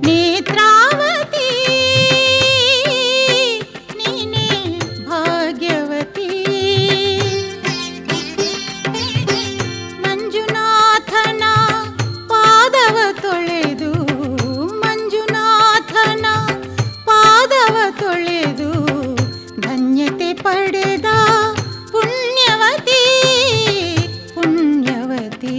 ನೇತ್ರಾವತಿ ನೀನೇ ಭಾಗ್ಯವತಿ. ಮಂಜುನಾಥನ ಪಾದವ ತೊಳೆದು, ಮಂಜುನಾಥನ ಪಾದವ ತೊಳೆದು ಧನ್ಯತೆ ಪಡೆದ ಪುಣ್ಯವತಿ ಪುಣ್ಯವತಿ.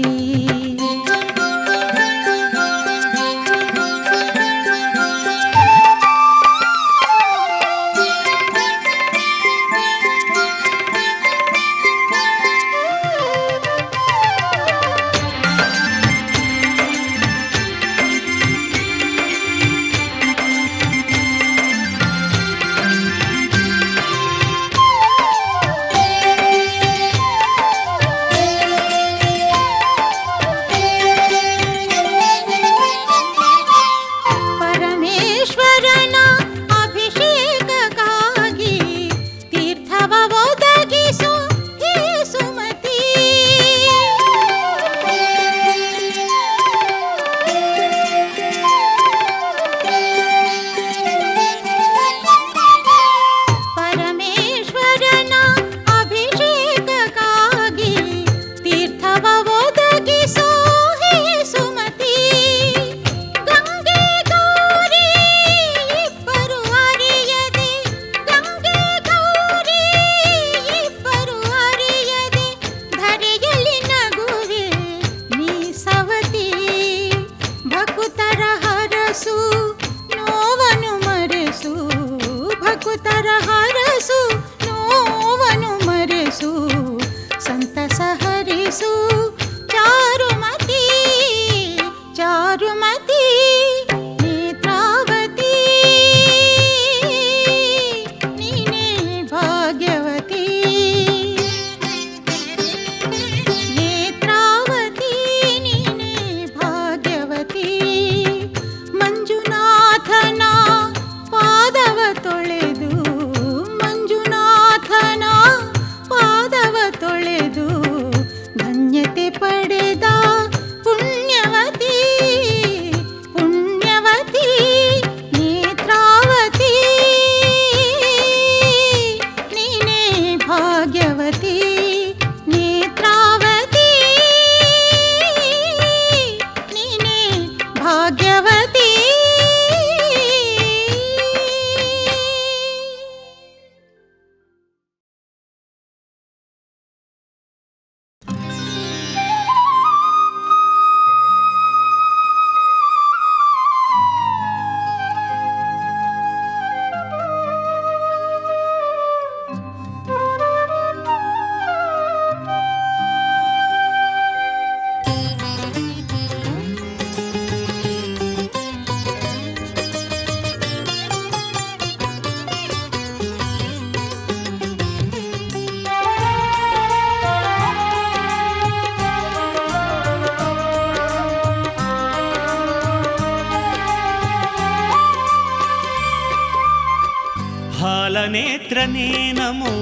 ನೇತ್ರನೇ ನಮೋ,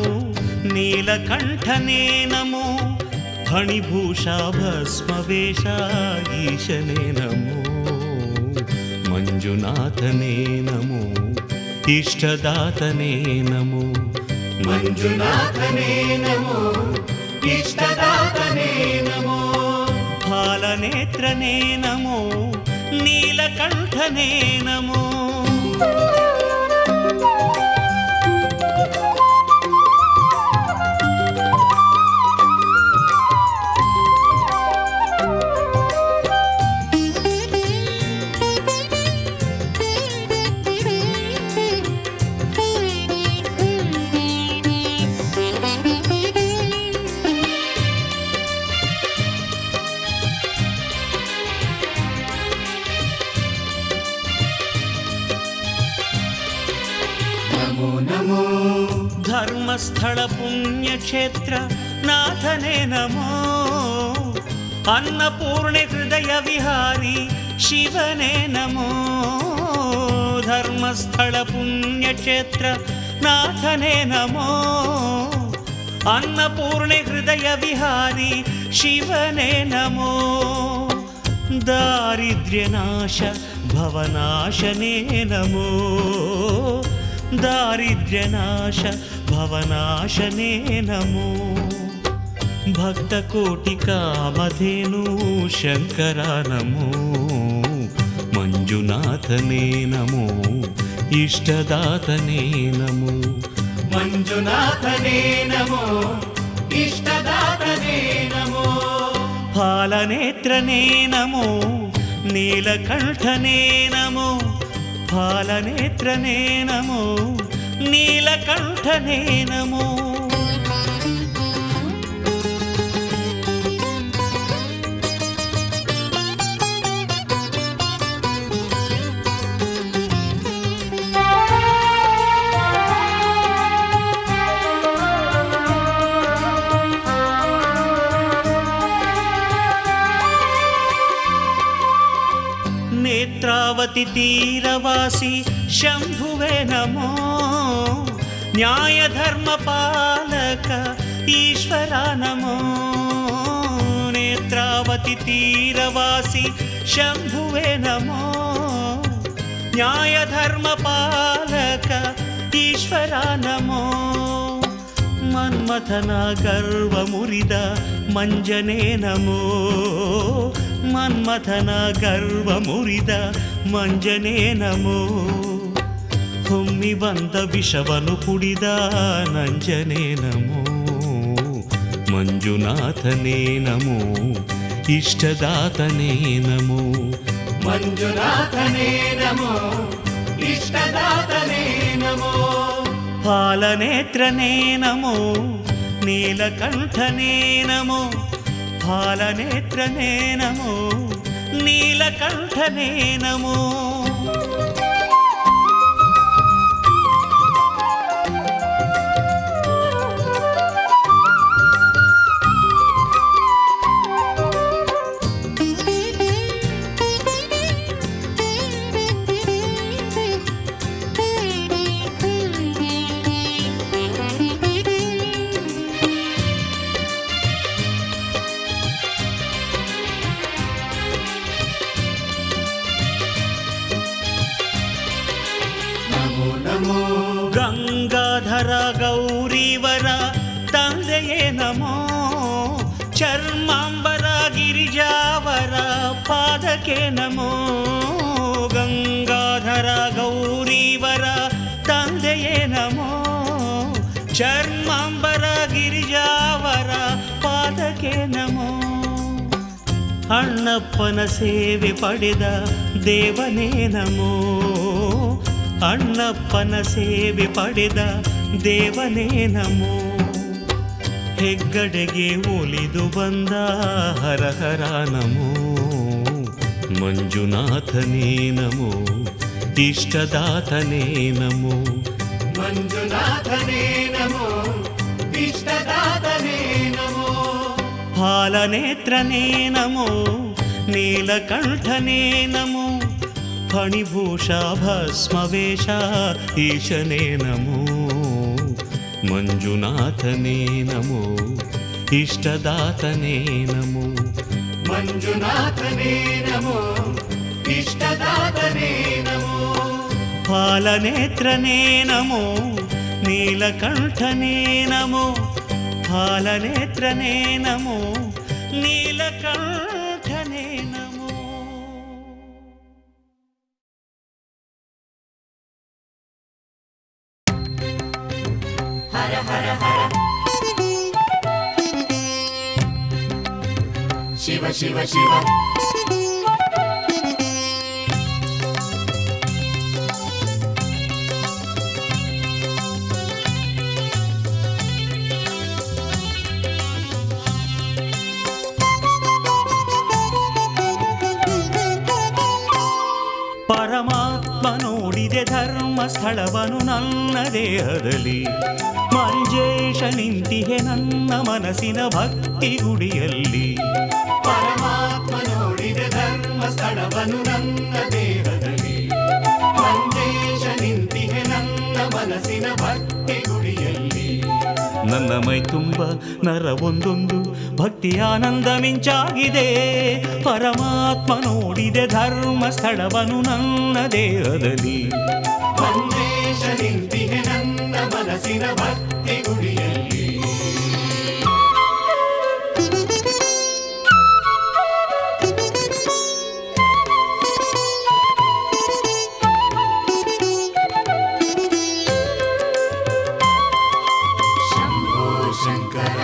ನೀಲಕಂಠನೇ ನಮೋ, ಫಣಿಭೂಷಾ ಭಸ್ಮವೇಷ ಈಶನೇ ನಮೋ, ಮಂಜುನಾಥನೇ ನಮೋ, ಇಷ್ಟದಾತನೇ ನಮೋ, ಮಂಜುನಾಥನೇ ನಮೋ, ಇಷ್ಟದಾತನೇ ನಮೋ, ಫಾಲನೇತ್ರನೇ ನಮೋ, ನೀಲಕಂಠನೇ ನಮೋ. ಧರ್ಮಸ್ಥಳ ಪುಣ್ಯಕ್ಷೇತ್ರ ನಾಥನೇ ನಮೋ, ಅನ್ನಪೂರ್ಣೆ ಹೃದಯ ವಿಹಾರಿ ಶಿವನೇ ನಮೋ. ಧರ್ಮಸ್ಥಳ ಪುಣ್ಯಕ್ಷೇತ್ರ ನಾಥನೇ ನಮೋ, ಅನ್ನಪೂರ್ಣೆ ಹೃದಯ ವಿಹಾರಿ ಶಿವನೇ ನಮೋ. ದಾರಿದ್ರ್ಯನಾಶ ಭವನಾಶನೇ ನಮೋ ದಾರಿದ್ರ್ಯನಾಶ ಭವನಾಶನೇ ನಮೋ ಭಕ್ತಕೋಟಿ ಕಾಮಧೇನು ಶಂಕರ ನಮೋ ಮಂಜುನಾಥನೇ ನಮೋ ಇಷ್ಟದಾತನೇ ನಮೋ ಮಂಜುನಾಥನೇ ನಮೋ ಇಷ್ಟದಾತನೇ ನಮೋ ಫಾಲನೇತ್ರನೇ ನಮೋ ನೀಲಕಂಠನೇ ನಮೋ ಫಾಲನೇತ್ರನೇ ನಮೋ ನೀಲಕಂಠನೇ ನಮೋ ನೇತ್ರಾವತಿ ತೀರವಾಸಿ ಶಂಭುವೆ ನಮೋ ನ್ಯಾಯ ಧರ್ಮ ಪಾಲಕ ಈಶ್ವರ ನಮೋ ನೇತ್ರಾವತಿ ತೀರವಾಸಿ ಶಂಭುವೆ ನಮೋ ನ್ಯಾಯ ಧರ್ಮ ಪಾಲಕ ಈಶ್ವರ ನಮೋ ಮನ್ಮಥನ ಗರ್ವ ಮುರಿದ ಮಂಜನೇ ನಮೋ ಮನ್ಮಥನ ಗರ್ವ ಮುರಿದ ಮಂಜನೇ ನಮೋ ಹೊಮ್ಮಿ ಬಂದ ವಿಷವನು ಕುಡಿದ ನಂಜನೇ ನಮೋ ಮಂಜುನಾಥನೇ ನಮೋ ಇಷ್ಟದಾತನೇ ನಮೋ ಮಂಜುನಾಥನೇ ನಮೋ ಇಷ್ಟದಾತನೇ ನಮೋ ಫಾಲನೇತ್ರನೇ ನಮೋ ನೀಲಕಂಠನೇ ನಮೋ ಫಾಲನೇತ್ರನೇ ನಮೋ ನೀಲಕಂಠನೇ ನಮೋ ಗಂಗಾಧರ ಗೌರಿವರ ತಂದೆಯೇ ನಮೋ ಚರ್ಮಾಂಬರ ಗಿರಿಜಾವರ ಪಾದಕ್ಕೆ ನಮೋ ಗಂಗಾಧರ ಗೌರಿವರ ತಂದೆಯೇ ನಮೋ ಚರ್ಮಾಂಬರ ಗಿರಿಜಾವರ ಪಾದಕ್ಕೆ ನಮೋ ಅಣ್ಣಪ್ಪನ ಸೇವೆ ಪಡೆದ ದೇವನೇ ನಮೋ ಅಣ್ಣಪ್ಪನ ಸೇವೆ ಪಡೆದ ದೇವನೇ ನಮೋ ಹೆಗ್ಗಡೆಗೆ ಒಲಿದು ಬಂದ ಹರ ಹರ ನಮೋ ಮಂಜುನಾಥನೇ ನಮೋ ಇಷ್ಟದಾತನೇ ನಮೋ ಮಂಜುನಾಥನೇ ನಮೋ ಇಷ್ಟದಾತನೇ ನಮೋ ಫಾಲನೇತ್ರನೇ ನಮೋ ನೀಲಕಂಠನೇ ನಮೋ ಫಣಿಭೂಷ ಭಸ್ಮವೇಷ ಈಶನೇ ನಮೋ ಮಂಜುನಾಥನೇ ನಮೋ ಇಷ್ಟದಾತನೇ ನಮೋ ಮಂಜುನಾಥನೇ ನಮೋ ಇಷ್ಟದಾತನೇ ನಮೋ ಫಾಲನೇತ್ರನೇ ನಮೋ ನೀಲಕಂಠನೇ ನಮೋ ಫಾಲನೇತ್ರನೇ ನಮೋ ನೀಲಕಂಠನೇ ನಮೋ ಹರ ಹರ ಹರ ಶಿವ ಶಿವ ಶಿವ ಪರಮಾತ್ಮ ನೋಡಿದೆ ಧರ್ಮಸ್ಥಳವನು ನನ್ನ ದೇಹದಲ್ಲಿ ಮಂಜೇಶ ನಿಂತಿಹೆ ನನ್ನ ಮನಸ್ಸಿನ ಭಕ್ತಿ ಗುಡಿಯಲ್ಲಿ ಪರಮಾತ್ಮ ನೋಡಿದ ಧರ್ಮಸ್ಥಳವನು ನನ್ನ ದೇಹದಲ್ಲಿ ಮಂಜೇಶ ನಿಂತಿಹೆ ನನ್ನ ಮನಸ್ಸಿನ ಭಕ್ತಿ ಗುಡಿಯಲ್ಲಿ ನನ್ನ ಮೈ ತುಂಬ ನರ ಒಂದೊಂದು ಭಕ್ತಿ ಆನಂದ ಮಿಂಚಾಗಿದೆ. ಪರಮಾತ್ಮ ನೋಡಿದೆ ಧರ್ಮ ಸ್ಥಳವನು ನನ್ನ ದೇಹದಲ್ಲಿ. ಮಂಜೇಶ ನಿಂತಿಗೆ ನನ್ನ ಮನಸ್ಸಿನ ಭಕ್ತಿ ಗುಡಿಯಲ್ಲಿ. ಶಂಭೋ ಶಂಕರ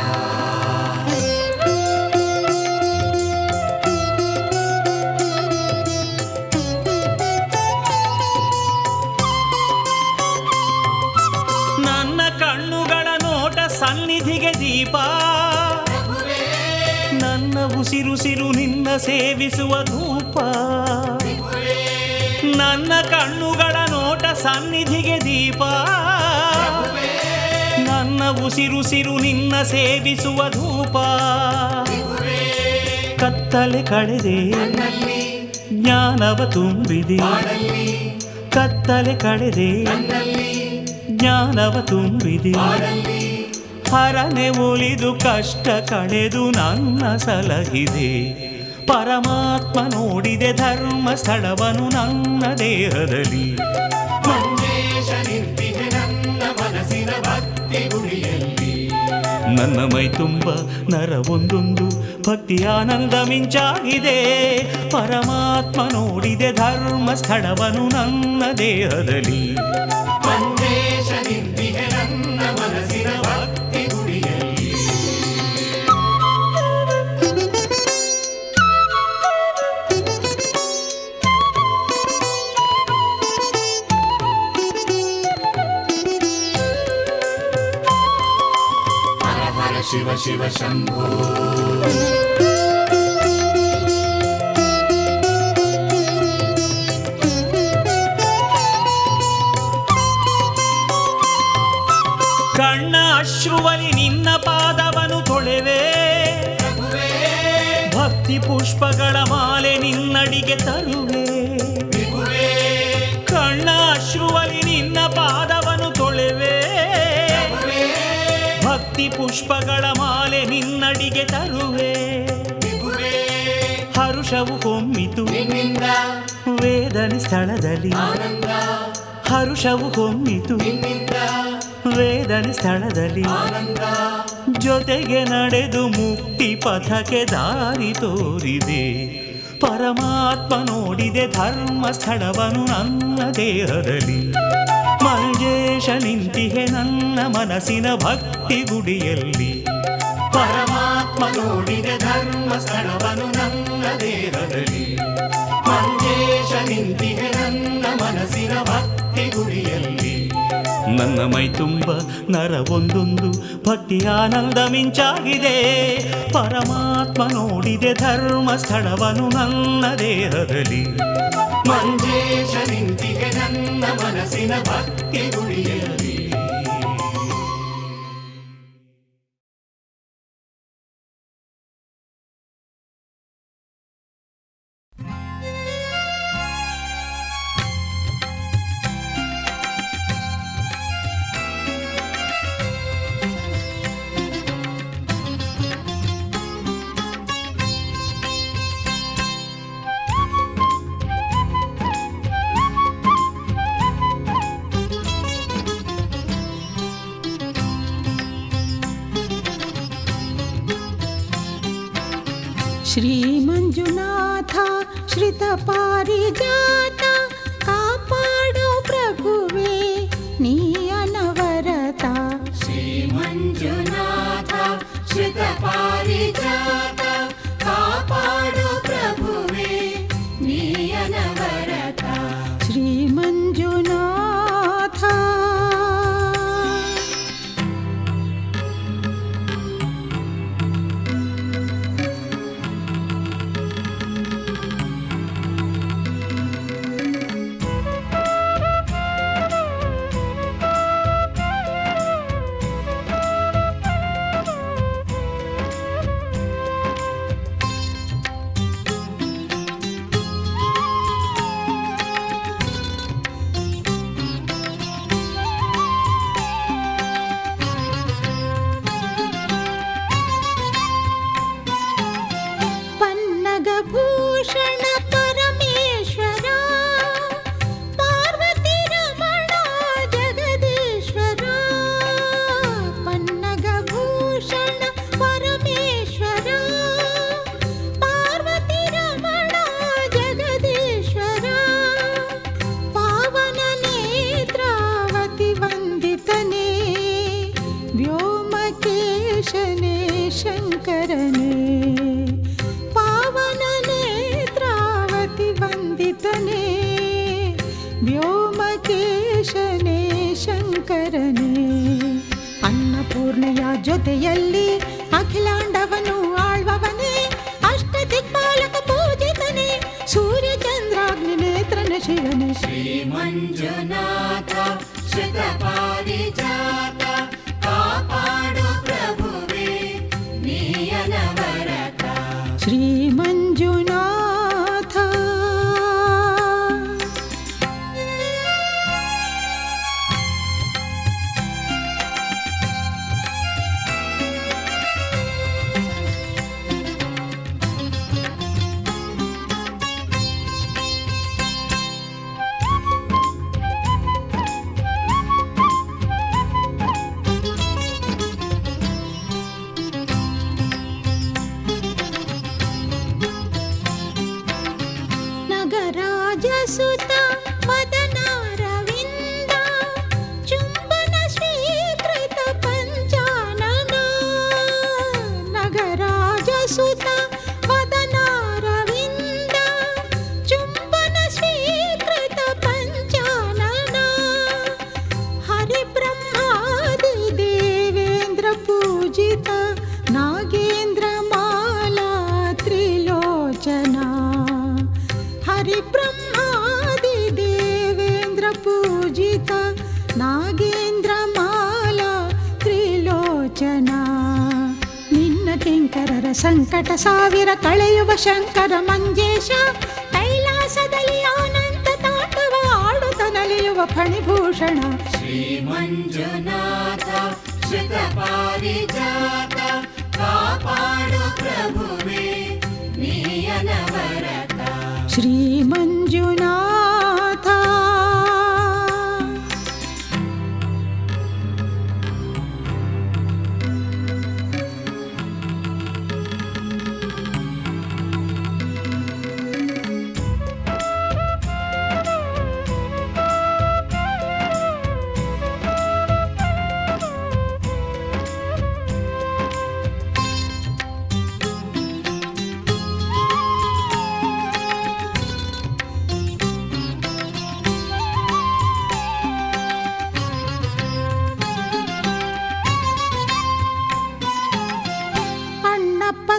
ನನ್ನ ಕಣ್ಣುಗಳ ನೋಟ ಸನ್ನಿಧಿಗೆ ದೀಪ, ನನ್ನ ಉಸಿರುಸಿರು ನಿನ್ನ ಸೇವಿಸುವ ಧೂಪ. ನನ್ನ ಕಣ್ಣುಗಳ ನೋಟ ಸನ್ನಿಧಿಗೆ ದೀಪ, ನನ್ನ ಉಸಿರುಸಿರು ನಿನ್ನ ಸೇವಿಸುವ ಧೂಪ. ಕತ್ತಲೆ ಕಳೆದೆ ನನ್ನಲ್ಲಿ ಜ್ಞಾನವ ತುಂಬಿದೆ, ಬಾಳಲ್ಲಿ ಕತ್ತಲೆ ಕಳೆದೆ ನನ್ನಲ್ಲಿ ಜ್ಞಾನವ ತುಂಬಿದೆ. ಬಾಳಲ್ಲಿ ಹರನೆ ಒಲಿದು ಕಷ್ಟ ಕಳೆದು ನನ್ನ ಸಲಹಿದೆ. ಪರಮಾತ್ಮ ನೋಡಿದೆ ಧರ್ಮ ಸ್ಥಳವನು ನನ್ನ ದೇಹದಲ್ಲಿ. ಮಂಜೇಶ ನಿಂತಿಗೆ ನನ್ನ ಮನಸ್ಸಿನ ಭಕ್ತಿ ಗುಡಿಯಲ್ಲಿ. ನನ್ನ ಮೈ ತುಂಬ ನರ ಒಂದೊಂದು ಭಕ್ತಿ ಆನಂದ ಮಿಂಚಾಗಿದೆ. ಪರಮಾತ್ಮ ನೋಡಿದೆ ಧರ್ಮ ಸ್ಥಳವನು ನನ್ನ ದೇಹದಲ್ಲಿ. ಮಂಜೇಶ ನಿಂತಿಗೆ ನನ್ನ ಮನಸ್ಸಿನ ಭಕ್ತಿ ಗುಡಿಯಲ್ಲಿ. ಹರ ಹರ ಶಿವ ಶಿವ ಶಂಭೋ. ಕಣ್ಣ ಅಶ್ರುವಲಿ ನಿನ್ನ ಪಾದವನು ತೊಳೆವೆ, ಭಕ್ತಿ ಪುಷ್ಪಗಳ ಮಾಲೆ ನಿನ್ನಡಿಗೆ ತರುವೆ. ಕಣ್ಣ ಅಶ್ರುವಲಿ ನಿನ್ನ ಪಾದವನು ತೊಳೆವೆ, ಭಕ್ತಿ ಪುಷ್ಪಗಳ ಮಾಲೆ ನಿನ್ನಡಿಗೆ ತರುವೆ. ಹರುಷವು ಹೊಮ್ಮಿತು ನಿನ್ನಿಂದ ವೇದನೆ ಸ್ಥಳದಲ್ಲಿ, ಆನಂದ, ಹರುಷವು ಹೊಮ್ಮಿತು ನಿನ್ನಿಂದ ವೇದನೆ ಸ್ಥಳದಲ್ಲಿ. ಆನಂದ, ಜೊತೆಗೆ ನಡೆದು ಮುಕ್ತಿ ಪಥಕ್ಕೆ ದಾರಿ ತೋರಿದೆ. ಪರಮಾತ್ಮ ನೋಡಿದೆ ಧರ್ಮ ಸ್ಥಳವನು ನನ್ನ ದೇಹದಲ್ಲಿ. ಮಂಜೇಶ ನಿಂತಿಗೆ ನನ್ನ ಮನಸ್ಸಿನ ಭಕ್ತಿ ಗುಡಿಯಲ್ಲಿ. ಪರಮಾತ್ಮ ನೋಡಿದೆ ಧರ್ಮ ಸ್ಥಳವನು ನನ್ನ ದೇಹದಲ್ಲಿ. ಮಂಜೇಶ ನಿಂತಿಗೆ ನನ್ನ ಮನಸ್ಸಿನ ಭಕ್ತಿ ಗುಡಿಯಲ್ಲಿ. ನನ್ನ ಮೈ ತುಂಬ ನರ ಒಂದೊಂದು ಭಕ್ತಿ ಆನಂದ ಮಿಂಚಾಗಿದೆ. ಪರಮಾತ್ಮ ನೋಡಿದೆ ಧರ್ಮ ಸ್ಥಳವನು ನನ್ನ ದೇಹದಲ್ಲಿ. ಮಂಜೇಶ ನಿಂತಿಗೆ ನನ್ನ ಮನಸ್ಸಿನ ಭಕ್ತಿ ಗುಡಿಯಲ್ಲಿ. ಶ್ರೀಮಂಜುನಾಥ ಶ್ರಿತ ಪಾರಿಜಾತ ಕಾಪಾಡೋ ಪ್ರಭುವೇ ನೀ ಅನವರತ. ಶ್ರೀಮಂಜುನಾಥ ಶ್ರಿತ ಪಾರಿಜಾತ ಕಾಪಾಡು ಪ್ರಭುವೇ ನೀ ಅನವರತ. ಶ್ರೀಮಂಜುನಾಥ ವ್ಯೋಮಕೇಶನೇ ಶಂಕರನೇ. ಅನ್ನಪೂರ್ಣೆಯ ಜೊತೆಯಲ್ಲಿ ಅಖಿಲಾಂಡವನು ಆಳ್ವವನೇ, ಅಷ್ಟ ದಿಕ್ಪಾಲಕ ಪೂಜಿತನೇ, ಸೂರ್ಯ ಚಂದ್ರಾಗ್ನಿ ನೇತ್ರನ ಶಿವನೇ. ಶ್ರೀ ಮಂಜುನಾಥ ಶ್ರಿತ ಪಾರಿಜಾತ ಕಾಪಾಡು ಪ್ರಭುವೇ ನೀಯನವರತ. ಶ್ರೀ ಮಂಜುನಾಥ. ಸುತ ಮದನಾರವಿಂದ ಚುಂಬನ ಸ್ವೀಕೃತ ಪಂಚಾನನ. ನಗರಾಜ ಸುತ ಮದನಾರವಿಂದ ಚುಂಬನ ಸ್ವೀಕೃತ ಪಂಚಾನನ. ಹರಿಬ್ರಹ್ಮಾದಿ ದೇವೇಂದ್ರ ಪೂಜಿತ ನಾಗೇಂದ್ರ ಮಾಲಾ ತ್ರಿಲೋಚನ. ಹರಿಬ್ರಹ್ಮಾದಿ ದೇವೇಂದ್ರ ಪೂಜಿತ ನಾಗೇಂದ್ರ ಮಾಲಾ ತ್ರಿಲೋಚನ. ನಿನ್ನ ಕಿಂಕರರ ಸಂಕಟ ಸಾವಿರ ಕಳೆಯುವ ಶಂಕರ ಮಂಜೇಶ. ಕೈಲಾಸದಲ್ಲಿ ಆನಂದ ತಾಂಡವ ಆಡುತ್ತ ನಲಿಯುವ ಫಣಿಭೂಷಣ. ಶ್ರೀ ಮಂಜುನಾಥ ಶ್ರಿತ ಪಾರಿಜಾತ ಕಾಪಾಡು ಪ್ರಭುವೇ ನೀಯನವರತ. ಶ್ರೀ ಮಂಜುನಾಥ.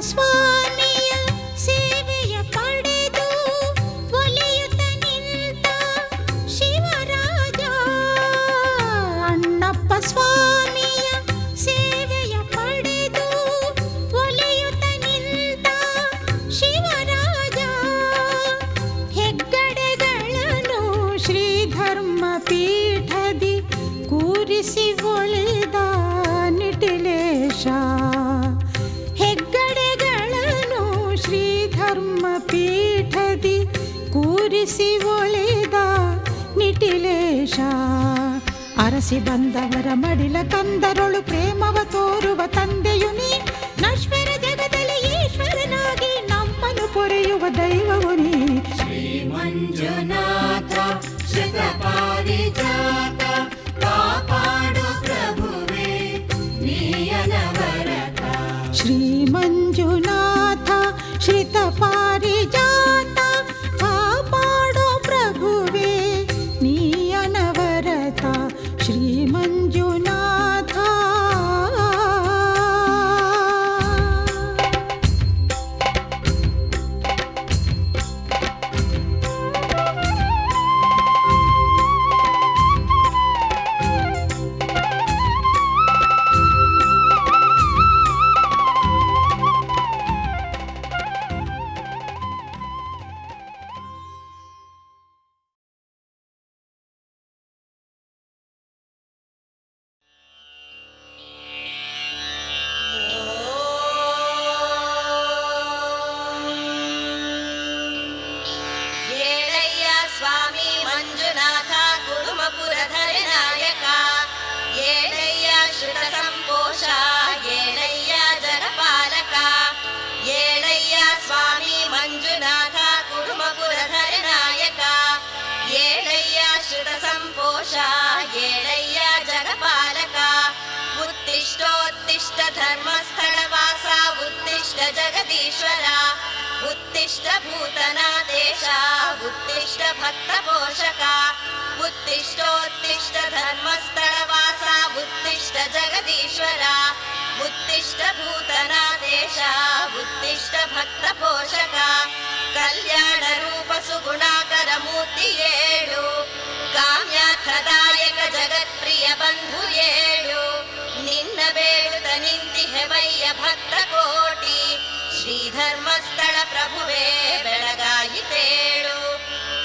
ಸ್ವಾಮಿಯ ಸೇವೆಯ ಪಡೆದು ಒಲಿಯುತ್ತ ನಿಂತ ಶಿವರಾಜ. ಅಣ್ಣಪ್ಪ ಸ್ವಾಮಿಯ ಸೇವೆಯ ಪಡೆದು ಒಲಿಯುತ್ತ ನಿಂತ ಶಿವರಾಜ. ಹೆಗ್ಗಡೆಗಳನ್ನು ಶ್ರೀಧರ್ಮ ಪೀಠದಿ ಕೂರಿಸಿ ಒಲಿದ ನಿಟಿಲೇಶ. ಹೆಗ್ಗಡೆಗಳನ್ನು ಶ್ರೀಧರ್ಮ ಪೀಠದಿ ಕೂರಿಸಿ ಒಲಿದ ನಿಟಿಲೇಶ. ಅರಸಿ ಬಂದವರ ಮಡಿಲ ಕಂದರೊಳು ಪ್ರೇಮವ ತೋರುವ ತಂದೆಯು ನೀ. ನಶ್ವರ ಜಗದಲ್ಲಿ ಈಶ್ವರನಾಗಿ ನಮ್ಮನ್ನು ಪೊರೆಯುವ ದೈವವು ನೀ. ಶ್ರೀ ಮಂಜುನಾಥ ಶ್ರಿತ ಪಾರಿಜಾತ ಕಾಪಾಡು ಪ್ರಭುವೇ ನೀಯನವರತ. ಶ್ರೀ ಮಂಜುನಾಥ ಶ್ರಿತ ಪಾರಿಜಾತ ಕಾಪಾಡೋ ಪ್ರಭುವೇ ನೀಯನವರತ. ಶ್ರೀ ಮಂಜುನಾಥ. उत्तिष्ठ धर्मस्थलवास उत्तिष्ठ जगदीश्वर उत्तिष्ठ भूतनादेश उत्तिष्ठ भक्तपोषक उत्तिष्ठोत्तिष्ठ धर्मस्थलवास उत्तिष्ठ जगदीश्वर उत्तिष्ठ भूतनादेश उत्तिष्ठ भक्तपोषक कल्याण रूप सुगुणाकर मूर्ति ಏಳು ಕಾಮ್ಯಾರ್ಥದಾಯಕ ಜಗತ್ಪ್ರಿಯ ಬಂಧು ಏಳು ನಿನ್ನ ಬೇಡುತ್ತ ನಿಂತಿಹೆವಯ್ಯ ಭಕ್ತ ಕೋಟಿ ಶ್ರೀ ಧರ್ಮಸ್ಥಳ ಪ್ರಭುವೇ ಬೆಳಗಾಯಿತೇಳು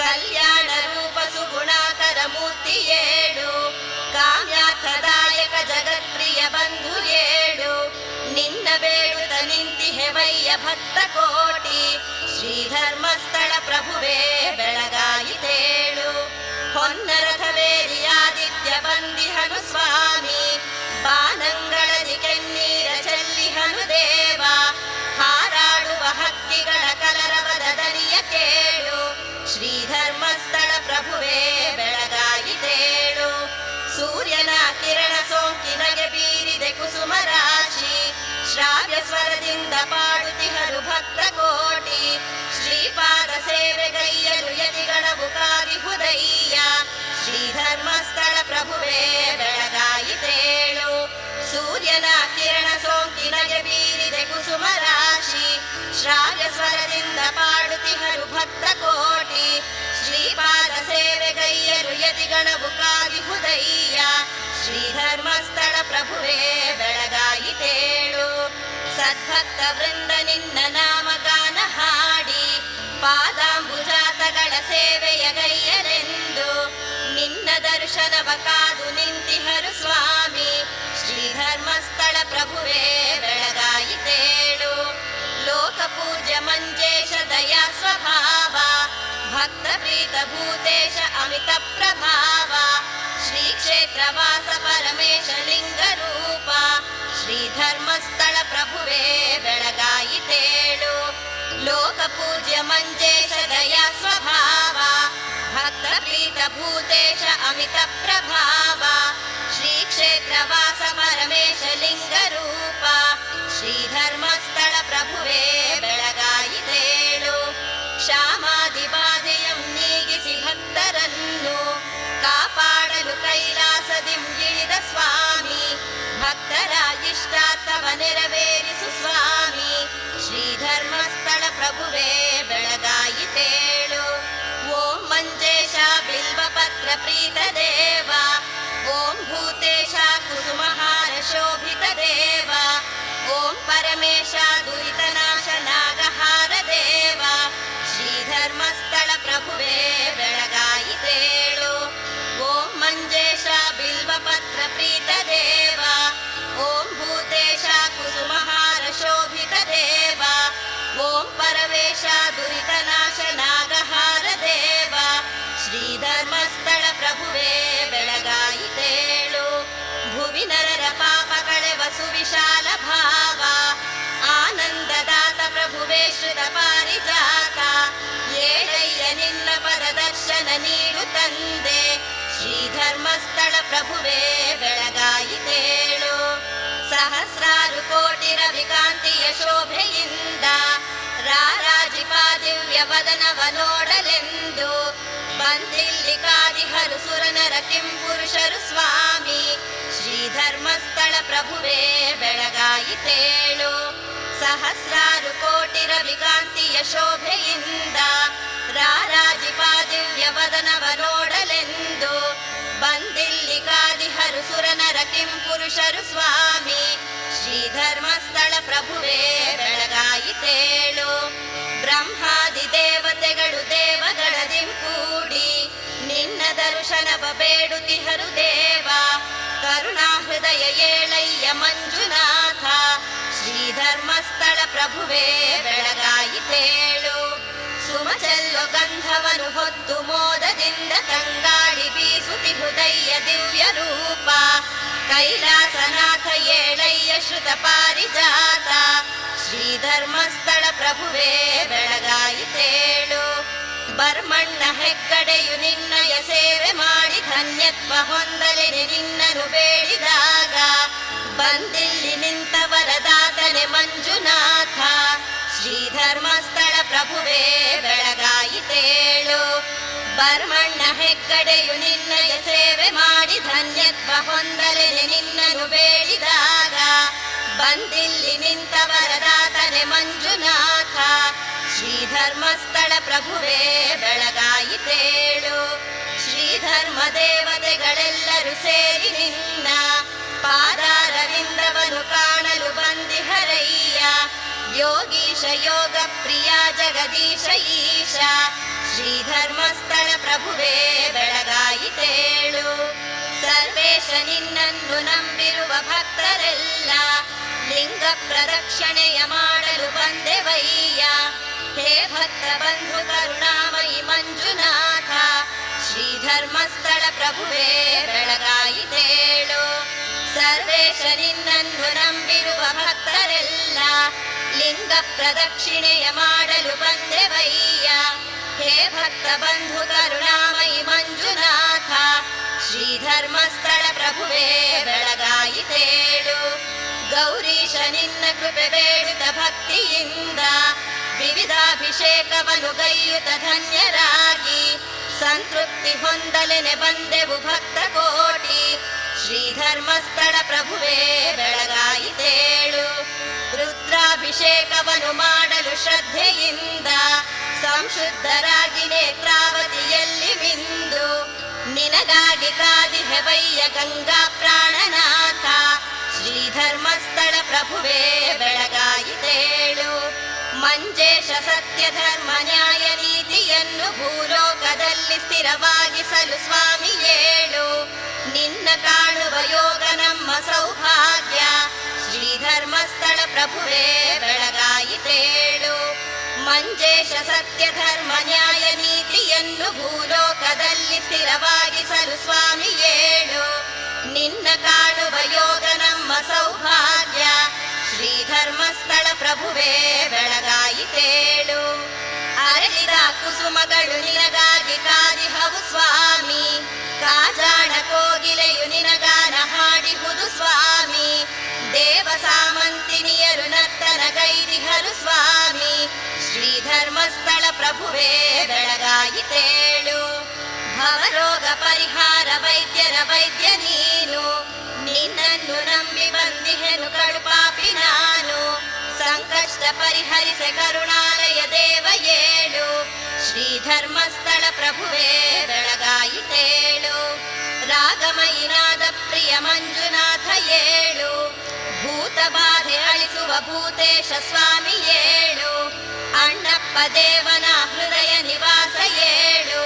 ಕಲ್ಯಾಣ ರೂಪ ಸುಗುಣಾಕರ ಮೂರ್ತಿ ಏಳು ಕಾಮ್ಯಾರ್ಥದಾಯಕ ಜಗತ್ಪ್ರಿಯ ಬಂಧು ಏಳು ನಿನ್ನ ಬೇಡುತ್ತ ನಿಂತಿಹೆವಯ್ಯ ಭಕ್ತ ಕೋಟಿ ಶ್ರೀ ಧರ್ಮಸ್ಥಳ ಪ್ರಭುವೇ ಬೆಳಗಾಯಿತೇಳು ಹೊನ್ನರಥವೇರಿ ಆದಿತ್ಯ ಬಂದಿಹನು ಸ್ವಾಮಿ ಬಾನಂಗಳದಿ ಕೆನ್ನೀರ ಚೆಲ್ಲಿಹನು ದೇವ ಹಾರಾಡುವ ಹಕ್ಕಿಗಳ ಕಲರವದ ದನಿಯ ಕೇಳು ಶ್ರೀ ಧರ್ಮಸ್ಥಳ ಪ್ರಭುವೇ ಬೆಳಗಾಯಿತೇಳು ಸೂರ್ಯನ ಕಿರಣ ಸೋಂಕಿನಗೆ ಬೀರಿದೆ ಕುಸುಮ ರಾಶಿ ಶ್ರಾವ್ಯ ಸ್ವರದಿಂದ ಪಾಡುತಿಹರು ಭಕ್ತ ಕೋಟಿ ಶ್ರೀಪಾದ ಸೇವೆಗೈಯಲು ಯತಿಗಣವು ಕಾದಿಹುದಯ್ಯ ಶ್ರೀ ಧರ್ಮಸ್ಥಳ ಪ್ರಭುವೇ ಬೆಳಗಾಯಿತೇಳು ಸೂರ್ಯನ ಕಿರಣ ಸೋಂಕಿನಗೆ ಬೀರಿದೆ ಕುಸುಮ ರಾಶಿ ಶ್ರಾವ್ಯ ಸ್ವರದಿಂದ ಪಾಡುತಿಹರು ಭಕ್ತ ಕೋಟಿ ಶ್ರೀಪಾದ ಸೇವೆಗೈಯಲು ಯತಿಗಣವು ಕಾದಿಹುದಯ್ಯ ಶ್ರೀ ಧರ್ಮಸ್ಥಳ ಪ್ರಭುವೇ ಬೆಳಗಾಯಿತೇಳು ಸದ್ಭಕ್ತ ವೃಂದ ನಿನ್ನ ನಾಮಗಾನ ಹಾಡಿ ಪಾದಾಂಬುಜಾತಗಳ ಸೇವೆಯ ಗೈಯರೆಂದು ನಿನ್ನ ದರ್ಶನವ ಕಾದು ನಿಂತಿಹರು ಸ್ವಾಮಿ ಶ್ರೀ ಧರ್ಮಸ್ಥಳ ಪ್ರಭುವೇ ಬೆಳಗಾಯಿತೇಳು ಲೋಕ ಪೂಜ್ಯ ಮಂಜೇಶ ದಯಾ ಸ್ವಭಾವ ಭಕ್ತ ಪ್ರೀತ ಭೂತೇಶ ಅಮಿತ ಪ್ರಭಾವ ಶ್ರೀ ಕ್ಷೇತ್ರ ವಾಸ ಪರಮೇಶ ಲಿಂಗ ರೂಪ ಶ್ರೀ ಧರ್ಮಸ್ಥಳ ಪ್ರಭುವೇ ಬೆಳಗಾಯಿತೇಳು ಲೋಕ ಪೂಜ್ಯ ಮಂಜೇಶ ದಯಾ ಸ್ವಭಾವ ಭಕ್ತ ಪ್ರೀತ ಭೂತೇಶ ಅಮಿತ ಪ್ರಭಾವ ಶ್ರೀ ಕ್ಷೇತ್ರ ವಾಸ ಪರಮೇಶ ಲಿಂಗ ರೂಪ ಶ್ರೀ ಧರ್ಮಸ್ಥಳ ಪ್ರಭುವೇ ಬೆಳಗಾಯಿತೇಳು ಕ್ಷಾಮಾದಿ ಬಾಧೆಯಂ ನೀಗಿಸಿ ಭಕ್ತರನ್ನು ಕಾಪಾಡಲು ಕೈಲಾಸದಿಂ ಇಳಿದ ಸ್ವಾಮಿ ಭಕ್ತರ ಇಷ್ಟಾರ್ಥವ ನೆರವೇರಿಸು ಸ್ವಾಮಿ ಶ್ರೀ ಧರ್ಮಸ್ಥಳ ಪ್ರಭುವೇ ಬೆಳಗಾಯಿತೇಳು ಓಂ ಮಂಜೇಶ ಬಿಲ್ವಪತ್ರ ಪ್ರೀತ ದೇವ ಓಂ ಭೂತೇಶ ಕುಸುಮಹಾರ ಶೋಭಿತ ದೇವ ಓಂ ಪರಮೇಶ ದುರಿತನಾಶ ನಾಗಹಾರ ದೇವ ಶ್ರೀ ಧರ್ಮಸ್ಥಳ ಪ್ರಭುವೇ ಬೆಳಗಾಯಿತೇಳು ಓಂ ಮಂಜೇಶ ಬಿಲ್ವಪತ್ರ ಪ್ರೀತ ದೇವ ಓಂ ಭೂತೇಶ ಕುಸುಮಹಾರ ಶೋಭಿತ ದೇವ ಓಂ ಪರಮೇಶ ದುರಿತನಾಶ ನಾಗಹಾರ ದೇವ ಶ್ರೀ ಧರ್ಮಸ್ಥಳ ಪ್ರಭುವೇ ಬೆಳಗಾಯಿತೇಳು ಭುವಿ ನರರ ಪಾಪ ಕಳೆವ ಸುವಿಶಾಲ ಭಾವ ಆನಂದದಾತ ಪ್ರಭುವೇ ಶ್ರುತ ಪಾರಿಜಾತ ಏಳಯ್ಯ ನಿನ್ನ ಪರದರ್ಶನ ನೀಡು ತಂದೆ ಶ್ರೀ ಧರ್ಮಸ್ಥಳ ಪ್ರಭುವೇ ಬೆಳಗಾಯಿತೇಳು ಸಹಸ್ರಾರು ಕೋಟಿ ರವಿಕಾಂತಿಯ ಶೋಭೆಯಿಂದ ರಾರಾಜಿಪಾ ದಿವ್ಯ ವದನವ ನೋಡಲೆಂದು ಬಂದಿಲ್ಲಿ ಕಾದಿಹರು ಸುರನರ ಕಿಂಪುರುಷರು ಸ್ವಾಮಿ ಶ್ರೀ ಧರ್ಮಸ್ಥಳ ಪ್ರಭುವೇ ಬೆಳಗಾಯಿತೇಳು ಸಹಸ್ರಾರು ಕೋಟಿ ರವಿಕಾಂತಿಯ ಶೋಭೆಯಿಂದ ರಾರಾಜಿಪಾ ದಿವ್ಯ ವದನವ ನೋಡಲೆಂದು ಬಂದಿಲ್ಲಿ ಕಾದಿಹರು ಸುರನರ ಕಿಂಪುರುಷರು ಸ್ವಾಮಿ ಶ್ರೀ ಧರ್ಮಸ್ಥಳ ಪ್ರಭುವೇ ಬೆಳಗಾಯಿತೇಳು ಬ್ರಹ್ಮಾದಿ ದೇವತೆಗಳು ದೇವಗಳದಿಂ ಕೂಡಿ ನಿನ್ನ ದರ್ಶನವ ಬೇಡುತಿಹರು ದೇವ ಕರುಣಾ ಹೃದಯ ಏಳಯ್ಯ ಮಂಜುನಾಥ ಶ್ರೀ ಧರ್ಮಸ್ಥಳ ಪ್ರಭುವೇ ಬೆಳಗಾಯಿತೇಳು ಸುಮಚೆಲ್ಲೊ ಗಂಧವನು ಹೊತ್ತು ಮೋದದಿಂದ ತಂಗಾಳಿ ಬೀಸುತಿಹುದಯ್ಯ ದಿವ್ಯ ರೂಪ ಕೈಲಾಸನಾಥ ಏಳಯ್ಯ ಶ್ರುತ ಪಾರಿಜಾತ ಶ್ರೀ ಧರ್ಮಸ್ಥಳ ಪ್ರಭುವೇ ಬೆಳಗಾಯಿತೇಳು ಬರ್ಮಣ್ಣ ಹೆಗ್ಗಡೆಯು ನಿನ್ನಯ ಸೇವೆ ಮಾಡಿ ಧನ್ಯತ್ವ ಹೊಂದಲೆನೆ ನಿನ್ನನು ಬೇಡಿದಾಗ ಬಂದಿಲ್ಲಿ ನಿಂತ ವರದಾತನೆ ಮಂಜುನಾಥ ಶ್ರೀ ಧರ್ಮಸ್ಥಳ ಪ್ರಭುವೇ ಬೆಳಗಾಯಿತೇಳು ಬರ್ಮಣ್ಣ ಹೆಗ್ಗಡೆಯು ನಿನ್ನಯ ಸೇವೆ ಮಾಡಿ ಧನ್ಯತ್ವ ಹೊಂದಲೆನೆ ನಿನ್ನನ್ನು ಬೇಡಿದಾಗ ಬಂದಿಲ್ಲಿ ನಿಂತ ವರದಾತನೆ ಮಂಜುನಾಥ. ಶ್ರೀಧರ್ಮಸ್ಥಳ ಪ್ರಭುವೇ ಬೆಳಗಾಯಿತೇಳು. ಶ್ರೀಧರ್ಮ ದೇವತೆಗಳೆಲ್ಲರೂ ಸೇರಿ ನಿನ್ನ ಪಾದಾರವಿಂದವನು ಕಾಣಲು ಬಂದಿಹರಯ್ಯ. ಯೋಗೀಶ ಯೋಗ ಪ್ರಿಯ ಜಗದೀಶ ಈಶ ಶ್ರೀಧರ್ಮಸ್ಥಳ ಪ್ರಭುವೇ ಬೆಳಗಾಯಿತೇಳು. ಸರ್ವೇಶ ನಿನ್ನನ್ನು ನಂಬಿರುವ ಭಕ್ತರೆಲ್ಲ ಲಿಂಗ ಪ್ರದಕ್ಷಿಣೆಯ ಮಾಡಲು ಬಂದೆವಯ್ಯ. ಹೇ ಭಕ್ತ ಬಂಧು ಕರುಣಾಮಯಿ ಮಂಜುನಾಥ ಶ್ರೀಧರ್ಮಸ್ಥಳ ಪ್ರಭುವೇ ಬೆಳಗಾಯಿತೇಳು. ಸರ್ವೇಶ ನಿನ್ನನ್ನು ನಂಬಿರುವ ಭಕ್ತರೆಲ್ಲ ಲಿಂಗ ಪ್ರದಕ್ಷಿಣೆಯ ಮಾಡಲು ಬಂದೆವಯ್ಯ. ಹೇ ಭಕ್ತ ಬಂಧು ಕರುಣಾಮಯಿ ಮಂಜುನಾಥ ಶ್ರೀಧರ್ಮಸ್ಥಳ ಪ್ರಭುವೇ ಬೆಳಗಾಯಿತೇಳು. ಗೌರೀಶ ನಿನ್ನ ಕೃಪೆ ಬೇಡುತ್ತ ಭಕ್ತಿಯಿಂದ ವಿವಿಧಾಭಿಷೇಕವನ್ನು ಗೈಯುತ ಧನ್ಯರಾಗಿ ಸಂತೃಪ್ತಿ ಹೊಂದಲೆನೆ ಬಂದೆವು ಭಕ್ತ ಕೋಟಿ. ಶ್ರೀಧರ್ಮಸ್ಥಳ ಪ್ರಭುವೇ ಬೆಳಗಾಯಿತೇಳು. ರುದ್ರಾಭಿಷೇಕವನ್ನು ಮಾಡಲು ಶ್ರದ್ಧೆಯಿಂದ ಸಂಶುದ್ಧರಾಗಿ ನೇತ್ರಾವತಿಯಲ್ಲಿ ಮಿಂದು ನಿನಗಾಗಿ ಕಾದಿಹೆವಯ್ಯ ಗಂಗಾ ಪ್ರಾಣನಾಥ. ಶ್ರೀಧರ್ಮಸ್ಥಳ ಪ್ರಭುವೇ ಬೆಳಗಾಯಿತೇಳು. ಮಂಜೇಶ ಸತ್ಯ ಧರ್ಮ ನ್ಯಾಯ ನೀತಿಯನ್ನು ಭೂಲೋಕದಲ್ಲಿ ಸ್ಥಿರವಾಗಿಸಲು ಸ್ವಾಮಿ ಏಳು. ನಿನ್ನ ಕಾಣುವ ಯೋಗ ನಮ್ಮ ಸೌಭಾಗ್ಯ. ಶ್ರೀಧರ್ಮಸ್ಥಳ ಪ್ರಭುವೇ ಬೆಳಗಾಯಿತೇಳು. ಮಂಜೇಶ ಸತ್ಯ ಧರ್ಮ ನ್ಯಾಯ ನೀತಿಯನ್ನು ಭೂಲೋಕದಲ್ಲಿ ಸ್ಥಿರವಾಗಿಸಲು ಸ್ವಾಮಿ ಏಳು. ನಿನ್ನ ಕಾಣುವ ಯೋಗ ನಮ್ಮ ಸೌಭಾಗ್ಯ. ಶ್ರೀಧರ್ಮಸ್ಥಳ ಪ್ರಭುವೇ ಬೆಳಗಾಯಿತೇಳು. ಅರಳಿದ ಕುಸುಮಗಳು ನಿನಗಾಗಿ ಕಾದಿಹವು ಸ್ವಾಮಿ. ಕಾಜಾಣ ಕೋಗಿಲೆಯು ನಿನಗಾನ ಹಾಡಿಹುದು ಸ್ವಾಮಿ. ದೇವ ಸಾಮಂತಿನಿಯರು ನರ್ತನ ಗೈದಿಹರು ಸ್ವಾಮಿ. ಶ್ರೀಧರ್ಮಸ್ಥಳ ಪ್ರಭುವೇ ಬೆಳಗಾಯಿತೇಳು. ಭವರೋಗ ಪರಿಹಾರ ವೈದ್ಯರ ವೈದ್ಯ ನೀನು. ನಿನ್ನನ್ನು ನಂಬಿ ಬಂದಿಹೆನು ಕಡುಪಾಪಿ ನಾನು. ಸಂಕಷ್ಟ ಪರಿಹರಿಸೆ ಕರುಣಾಲಯ ದೇವ ಏಳು. ಶ್ರೀಧರ್ಮಸ್ಥಳ ಪ್ರಭುವೇ ಬೆಳಗಾಯಿತೇಳು. ರಾಗಮಯಿನಾದ ಪ್ರಿಯ ಮಂಜುನಾಥ ಏಳು. ಭೂತ ಬಾಧೆ ಅಳಿಸುವ ಭೂತೇಶ ಸ್ವಾಮಿ ಏಳು. ಅಣ್ಣಪ್ಪ ದೇವನ ಹೃದಯ ನಿವಾಸ ಏಳು.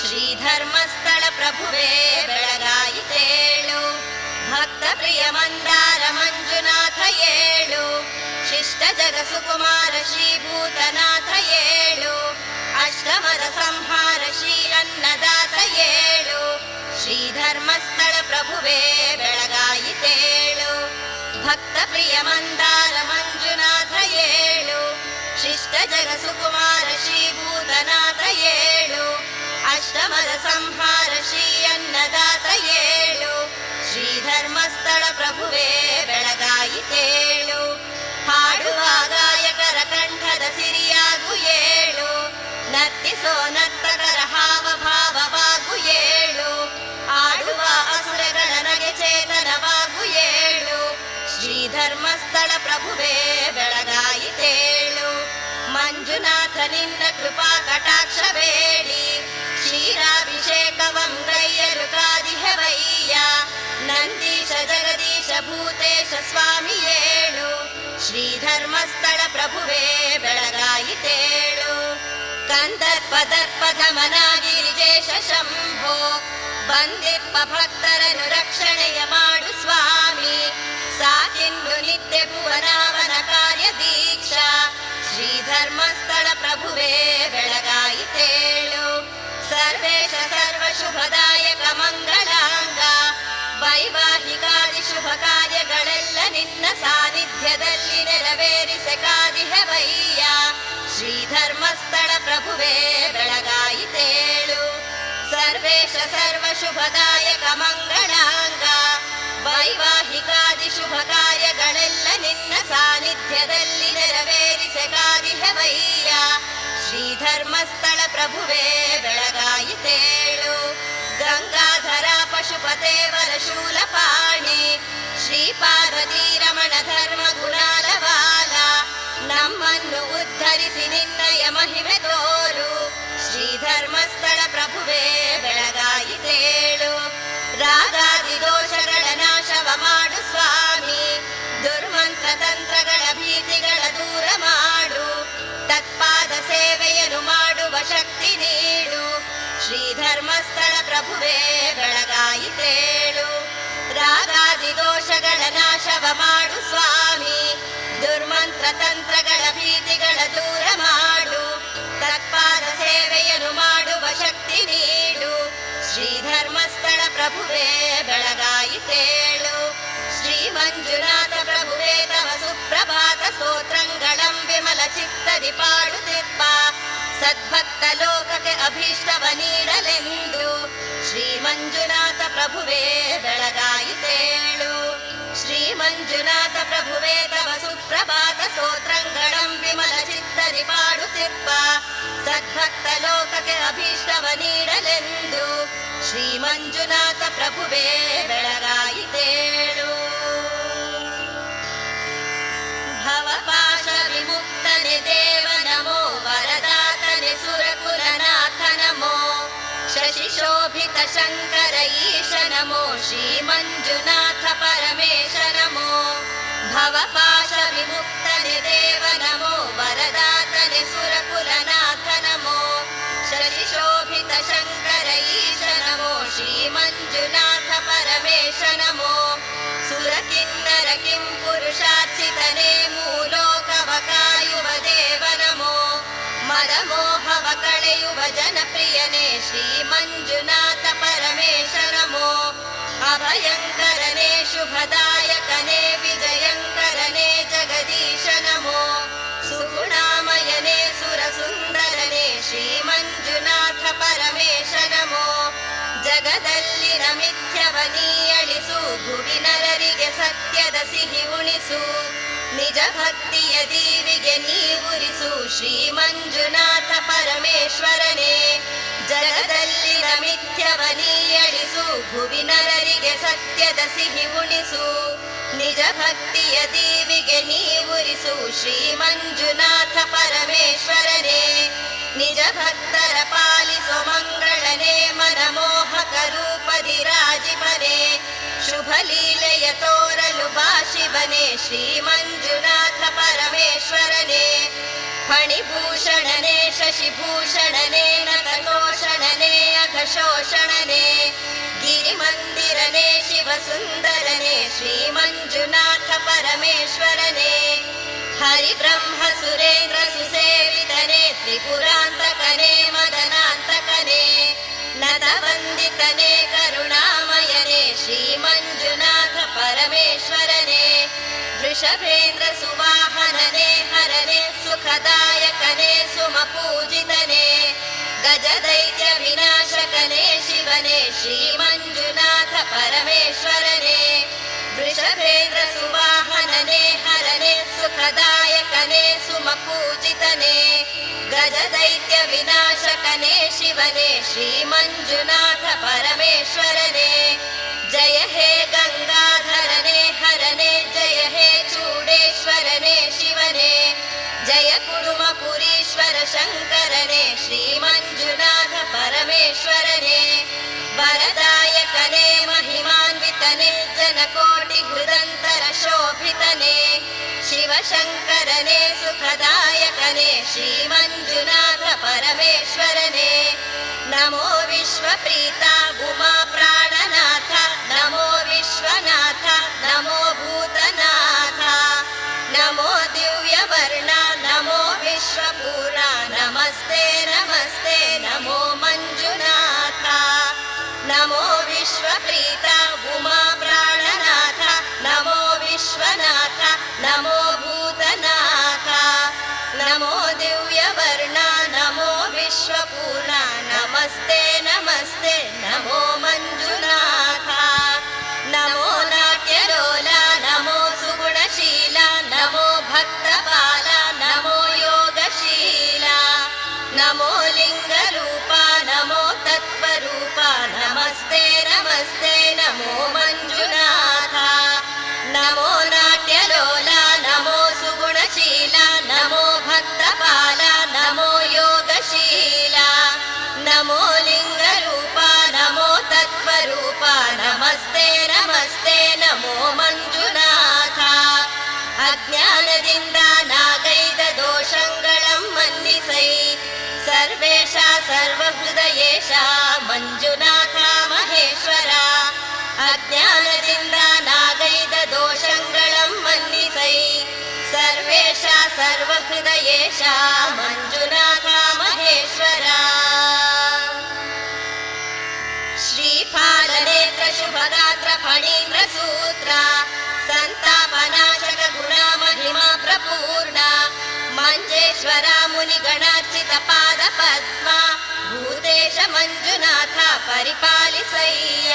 ಶ್ರೀಧರ್ಮಸ್ಥಳ ಪ್ರಭುವೇ ಬೆಳಗಾಯಿತೇಳು. ಭಕ್ತ ಪ್ರಿಯ ಮಂದಾರ ಮಂಜುನಾಥ ಏಳು. ಶಿಷ್ಟ ಜಗ ಸುಕುಮಾರ ಶ್ರೀಭೂತನಾಥ ಏಳು. ಅಷ್ಟಮದ ಸಂಹಾರ ಶ್ರೀ ಅನ್ನದಾತ ಏಳು. ಶ್ರೀಧರ್ಮಸ್ಥಳ ಪ್ರಭುವೇ ಬೆಳಗಾಯಿತೇಳು. ಭಕ್ತ ಪ್ರಿಯ ಮಂದಾರ ಮಂಜುನಾಥ ಏಳು. ಶಿಷ್ಟ ಜಗ ಸುಕುಮಾರ ಶ್ರೀಭೂತನಾಥ ಏಳು. ಅಷ್ಟಮದ ಸಂಹಾರ ಶ್ರೀ ಅನ್ನದಾತ ಏಳು. ಶ್ರೀಧರ್ಮಸ್ಥಳ ಪ್ರಭುವೇ ಬೆಳಗಾಯಿತೇಳು. ಹಾಡುವ ಗಾಯಕರ ಕಂಠದ ಸಿರಿಯಾಗು ಏಳು. ನರ್ತಿಸೋ ನರ್ತಕರ ಹಾವ ಭಾವವಾಗು ಏಳು. ಆಡುವ ಅಸುರಗಳ ನಗೆ ಚೇತನವಾಗು ಏಳು. ಶ್ರೀಧರ್ಮಸ್ಥಳ ಪ್ರಭುವೇ ಬೆಳಗಾಯಿತೇಳು. ಮಂಜುನಾಥ ನಿನ್ನ ಕೃಪಾ ಕಟಾಕ್ಷ ಬೇಡಿ ಕ್ಷೀರಾಭಿಷೇಕವಂ ಗೈಯಲು ಕಾದಿಹೆವಯ್ಯ. ನಂದೀಶ ಜಗದೀಶ ಭೂತೇಶ ಸ್ವಾಮಿ ಏಳು. ಶ್ರೀಧರ್ಮಸ್ಥಳ ಪ್ರಭುವೇ ಬೆಳಗಾಯಿತೇಳು. ಕಂದರ್ಪ ದರ್ಪಧಮನಾಗಿರಿಜೇಶ ಶಂಭೋ ಬಂದಿಪ್ಪ ಭಕ್ತರನ್ನು ರಕ್ಷಣೆಯ ಮಾಡು ಸ್ವಾಮಿ. ಸಾಕಿನ್ನು ನಿತ್ಯ ಭುವನಾವನ ಕಾರ್ಯ ದೀಕ್ಷಾ. ಶ್ರೀಧರ್ಮಸ್ಥಳ ಪ್ರಭುವೇ ಬೆಳಗಾಯಿತೇಳು. ಸರ್ವೇಶ ಸರ್ವ ಶುಭದಾಯಕ ಮಂಗಳಾಂಗ ವೈವಾಹಿಕಾದಿ ಶುಭ ಕಾರ್ಯಗಳೆಲ್ಲ ನಿನ್ನ ಸಾನ್ನಿಧ್ಯದಲ್ಲಿ ನೆರವೇರಿಸೆ ಕಾದಿಹೆವಯ್ಯ. ಶ್ರೀಧರ್ಮಸ್ಥಳ ಪ್ರಭುವೇ ಬೆಳಗಾಯಿತೇಳು. ಸರ್ವೇಶ ಸರ್ವ ಶುಭದಾಯಕ ಮಂಗಳಾಂಗ ವೈವಾಹಿಕಾದಿ ಶುಭ ಕಾರ್ಯಗಳೆಲ್ಲ ನಿನ್ನ ಸಾನ್ನಿಧ್ಯದಲ್ಲಿ ನೆರವೇರಿಸೆ ಕಾದಿಹೆವಯ್ಯ. ಶ್ರೀಧರ್ಮಸ್ಥಳ ಪ್ರಭುವೇ ಬೆಳಗಾಯಿತೇಳು. ಗಂಗಾಧರ ಪಶುಪತೆ ವರಶೂಲಪಾಣಿ ಶ್ರೀಪಾರ್ವತಿ ರಮಣ ಧರ್ಮ ಗುಣಾಲವಾಲ ನಮ್ಮನ್ನು ಉದ್ಧರಿಸಿ ನಿನ್ನಯ ಮಹಿಮೆ ತೋರು. ಶ್ರೀಧರ್ಮಸ್ಥಳ ಪ್ರಭುವೇ ಬೆಳಗಾಯಿತೇಳು. ರಾಗಾದಿ ದೋಷಗಳ ನಾಶವ ಮಾಡು ಸ್ವಾಮಿ, ದುರ್ಮಂತ್ರ ತಂತ್ರಗಳ ಭೀತಿಗಳ ದೂರ ಮಾಡು, ತತ್ಪಾದ ಸೇವೆಯನ್ನು ಮಾಡುವ ಶಕ್ತಿ ನೀಡು. ಶ್ರೀಧರ್ಮಸ್ಥಳ ಪ್ರಭುವೇ ಬೆಳಗಾಯಿತೇಳು. ರಾಗಾದಿ ದೋಷಗಳ ನಾಶವ ಮಾಡು ಸ್ವಾಮಿ, ದುರ್ಮಂತ್ರ ತಂತ್ರಗಳ ಭೀತಿಗಳ ದೂರ ಮಾಡು, ತತ್ಪಾದ ಸೇವೆಯನ್ನು ಮಾಡುವ ಶಕ್ತಿ ನೀಡು. ಶ್ರೀಧರ್ಮಸ್ಥಳ ಪ್ರಭುವೇ ಬೆಳಗಾಯಿತೇಳು. ಶ್ರೀ ಮಂಜುನಾಥ ಪ್ರಭುವೇ ತವ ಸುಪ್ರಭಾತ ಸ್ತೋತ್ರಂಗಳಂ ವಿಮಲ ಚಿತ್ತದಿ ಪಾಡುತ್ತಿಪ್ಪ, ಸದ್ಭಕ್ತ ಲೋಕಕ್ಕೆ ಅಭೀಷ್ಟವ ನೀಡಲೆಂದು. ಶ್ರೀ ಮಂಜುನಾಥ ಪ್ರಭುವೇ ಬೆಳಗಾಯಿತೇಳು. ಶ್ರೀ ಮಂಜುನಾಥ ಪ್ರಭುವೇ ತವ ಸುಪ್ರಭಾತ ಸ್ತೋತ್ರಂಗಳಂ ವಿಮಲ ಚಿತ್ತದಿ ಪಾಡುತ್ತಿಪ್ಪ, ಸದ್ಭಕ್ತ ಲೋಕಕ್ಕೆ ಅಭೀಷ್ಟವ ನೀಡಲೆಂದು. ಶ್ರೀ ಮಂಜುನಾಥ ಪ್ರಭುವೇ ಬೆಳಗಾಯಿತೇಳು. ಭವಪಾಶ ವಿಮುಕ್ತನೆ ದೇವ ನಮೋ, ವರದಾತನೆ ಸುರಕುಲನಾಥ ನಮೋ, ಶಶಿ ಶೋಭಿತ ಶಂಕರ ಈಶ ನಮೋ, ಶ್ರೀ ಮಂಜುನಾಥ ಪರಮೇಶ ನಮೋ. ಭವಪಾಶ ವಿಮುಕ್ತನೆ ದೇವ ನಮೋ, ವರದಾತನೆ ಸುರಕುಲನಾಥ ನಮೋ, ಶಶಿ ಶೋಭಿತ ಶಂಕರ ಈಶ ನಮೋ, ಶ್ರೀ ಮಂಜುನಾಥ ಪರಮೇಶ ನಮೋ. ಸುರಕಿನ್ನರ ಕಿಂ ಪುರುಷಾರ್ಚಿತನೆ ಮೂಲೋಕವ ಕಾಯುವ ದೇವ ನಮೋ, ಮದಮೋಹವ ಕಳೆಯುವ ಜನಪ್ರಿಯನೇ ಶ್ರೀ ಮಂಜುನಾಥ ಪರಮೇಶ ನಮೋ. ಅಭಯಂಕರನೇ ಶುಭದಾಯಕನೇ ವಿಜಯಂಕರನೇ ಜಗದೀಶ ನಮೋ, ಸುಗುಣಾಮಯನೇ ಸುರಸುಂದರನೇ ಶ್ರೀ ಮಂಜುನಾಥ ಪರಮೇಶ ನಮೋ. ಜಗದಲ್ಲಿನ ಮಿಥ್ಯವನೀ ಅಳಿಸು, ಭುವಿ ನರರಿಗೆ ಸತ್ಯದ ಸಿಹಿ ಉಣಿಸು, ನಿಜ ಭಕ್ತಿಯ ದೀವಿಗೆ ನೀವುರಿಸು ಶ್ರೀ ಮಂಜುನಾಥ ಪರಮೇಶ್ವರನೇ. ಜಗದಲ್ಲಿನ ಮಿಥ್ಯವನೀ ಅಳಿಸು, ಭುವಿ ನರರಿಗೆ ಸತ್ಯದ ಸಿಹಿ ಉಣಿಸು, ನಿಜ ಭಕ್ತಿಯ ದೀವಿಗೆ ನೀವುರಿಸು ಶ್ರೀ ಮಂಜುನಾಥ ಪರಮೇಶ್ವರನೇ. ನಿಜ ಭಕ್ತರ ಪಾಲಿಸೋ ಮಂಗಳನೇ, ಮನಮೋಹಕ ರೂಪದಿ ರಾಜಿಪನೇ, ಶುಭ ಲೀಲೆಯ ತೋರಲು ಭಾಷಿವನೇ ಶ್ರೀ ಮಂಜುನಾಥ ಪರಮೇಶ್ವರನೇ. ಫಣಿಭೂಷಣನೇ ಶಶಿಭೂಷಣನೇ, ನತತೋಷಣನೇ ಅಘಶೋಷಣನೇ, ಗಿರಿಮಂದಿರನೇ ಶಿವಸುಂದರನೇ ಶ್ರೀ ಮಂಜುನಾಥ ಪರಮೇಶ್ವರನೇ. ಹರಿಬ್ರಹ್ಮ ಸುರೇಂದ್ರ ಸುಸೇವಿತನೇ, ತ್ರಿಪುರಾಂತಕನೇ ಮದನಾಂತಕನೇ, ನತವಂದಿತನೇ ಕರುಣಾಮಯನೇ ಶ್ರೀ ಮಂಜುನಾಥ ಪರಮೇಶ್ವರನೇ. ವೃಷಭೇಂದ್ರ ಸುವಾಹನನೇ ಹರನೇ, ಸುಖದಾಯಕನೇ ಸುಮಪೂಜಿತನೇ, ಗಜದೈತ್ಯ ವಿನಾಶಕನೇ ಶಿವನೇ ಶ್ರೀ ಮಂಜುನಾಥ ಪರಮೇಶ್ವರನೇ. ವೃಷಭೇಂದ್ರ ಸುವಾಹನನೇ ಹರನೇ, ಸುಖದಾಯಕನೇ ಸುಮಪೂಜಿತನೇ, ಗಜದೈತ್ಯ ವಿನಾಶಕನೇ ಶಿವನೇ ಶ್ರೀ ಮಂಜುನಾಥ ಪರಮೇಶ್ವರನೇ. ಜಯ ಹೇ ಗಂಗಾಧರನೇ ಹರನೇ, ಜಯ ಹೇ ಚೂಡೇಶ್ವರನೇ ಶಿವನೇ, ಜಯ ಕುಡುಮಪುರೀಶ್ವರ ಶಂಕರನೇ ಶ್ರೀ ಮಂಜುನಾಥ ಪರಮೇಶ್ವರನೇ. ವರದಾಯಕನೇ ಮಹಿಮಾನ್ವಿತನೇ, ಜನಕೋಟಿ ಹೃದಂತರ ಶೋಭಿತನೇ, ಶಿವಶಂಕರನೇ ಸುಖದಾಯಕನೇ ಶ್ರೀ ಮಂಜುನಾಥ ಪರಮೇಶ್ವರನೇ. ನಮೋ ವಿಶ್ವಪ್ರೀತ ಉಮಾ ಪ್ರಾಣನಾಥ, ನಮೋ ವಿಶ್ವನಾಥ ನಮೋ ಭೂತನಾಥ, ನಮೋ ದಿವ್ಯವರ್ಣ ನಮೋ ವಿಶ್ವಪೂರ್ಣ, ನಮಸ್ತೆ ನಮಸ್ತೆ ನಮೋ ಮಂಜುನಾಥ. ನಮೋ ವಿಶ್ವಪ್ರೀತ ಉಮಾ ಪ್ರಾಣನಾಥ, ನಮೋ ವಿಶ್ವನಾಥ ನಮೋ ಭೂತನಾಥ, ನಮೋ ದಿವ್ಯವರ್ಣ ನಮೋ ವಿಶ್ವಪೂರ್ಣ, ನಮಸ್ತೆ ನಮಸ್ತೆ ನಮೋ ಮಂಜುನಾಥ. ನಮೋ ನಾಟ್ಯಲೋಲ ನಮೋ ಸುಗುಣಶೀಲ, ನಮೋ ಭಕ್ತಪಾಲ ನಮೋ ಯೋಗಶೀಲ, ಅಜ್ಞಾನದಿಂದ ನಾಗೈದ ದೋಷಗಳಂ ಮನ್ನಿಸೈ ಸರ್ವೇಶ ಸರ್ವಹೃದಯೇಶ ಮಂಜುನಾಥ ಮಹೇಶ್ವರ ಅಜ್ಞಾನದಿಂದ ನಾಗೈದ ದೋಷಗಳಂ ಮನ್ನಿಸೈ ಸರ್ವೇಶ ಸರ್ವಹೃದಯೇಶ ಮಂಜುನಾಥ ಮಹೇಶ್ವರ ಶ್ರೀಫಾಲನೇತ್ರ ಶುಭಗಾತ್ರ ಫಣೀಂದ್ರ ಸೂತ್ರ ಸಂತಾಪನಾಶಕ ಗುಣ ಮಹಿಮಾ ಪ್ರಪೂರ್ಣ ಮಂಜೇಶ್ವರ ಮುನಿಗಣಾರ್ಚಿತ ಪಾದ ಪದ್ಮ ಭೂತೇಶ ಮಂಜುನಾಥ ಪರಿಪಾಲಿಸಯ್ಯ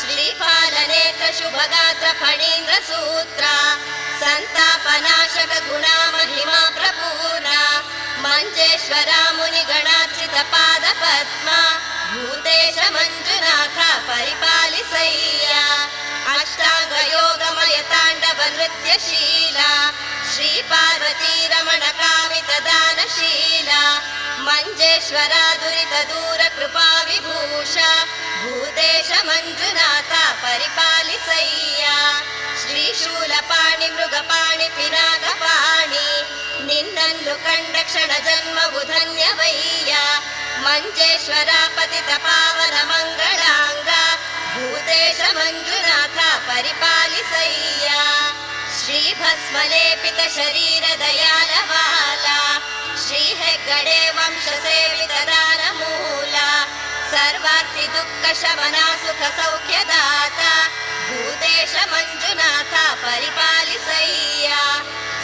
ಶ್ರೀಫಾಲನೇತ್ರ ಶುಭಗಾತ್ರ ಫಣೀಂದ್ರ ಸೂತ್ರ ಸಂತಾಪನಾಶಕ ಗುಣ ಮಹಿಮಾ ಪ್ರಪೂರ್ಣ ಮಂಜೇಶ್ವರ ಮುನಿಗಣಾರ್ಚಿತ ಪಾದ ಪದ್ಮ ಭೂತೇಶ ಮಂಜುನಾಥ ಪರಿಪಾಲಿಸಯ್ಯ ಅಷ್ಟಾಂಗ ಯೋಗಮಯ ತಾಂಡವ ನೃತ್ಯಶೀಲ ಶ್ರೀ ಪಾರ್ವತಿ ರಮಣ ಕಾಮಿತ ದಾನಶೀಲ ಮಂಜೇಶ್ವರ ದುರಿತ ದೂರ ಕೃಪಾ ವಿಭೂಷ ಭೂತೇಶ ಮಂಜುನಾಥ ಪರಿಪಾಲಿಸಯ್ಯ ಶ್ರೀ ಶೂಲಪಾಣಿ ಮೃಗಪಾಣಿ ಪಿನಾಕಪಾಣಿ ನಿನ್ನನ್ನು ಕಂಡ ಕ್ಷಣ ಜನ್ಮವು ಧನ್ಯವಯ್ಯ ಮಂಜೇಶ್ವರ ಪತಿತ ಪಾವನ ಮಂಗಳಾಂಗ ಭೂತೇಶ ಮಂಜುನಾಥ ಪರಿಪಾಲಿಸಯ್ಯ ಶ್ರೀ ಭಸ್ಮಲೇಪಿತ ಶರೀರ ದಯಾಲವಾಲ ಶ್ರೀ ಹೆಗ್ಗಡೆ ವಂಶ ಸೇವಿತ ದಾನ ಮೂಲ ಸರ್ವಾರ್ಥಿ ದುಃಖ ಶಮನ ಸುಖ ಸೌಖ್ಯದಾತ ಭೂತೇಶ ಮಂಜುನಾಥ ಪರಿಪಾಲಿಸಯ್ಯ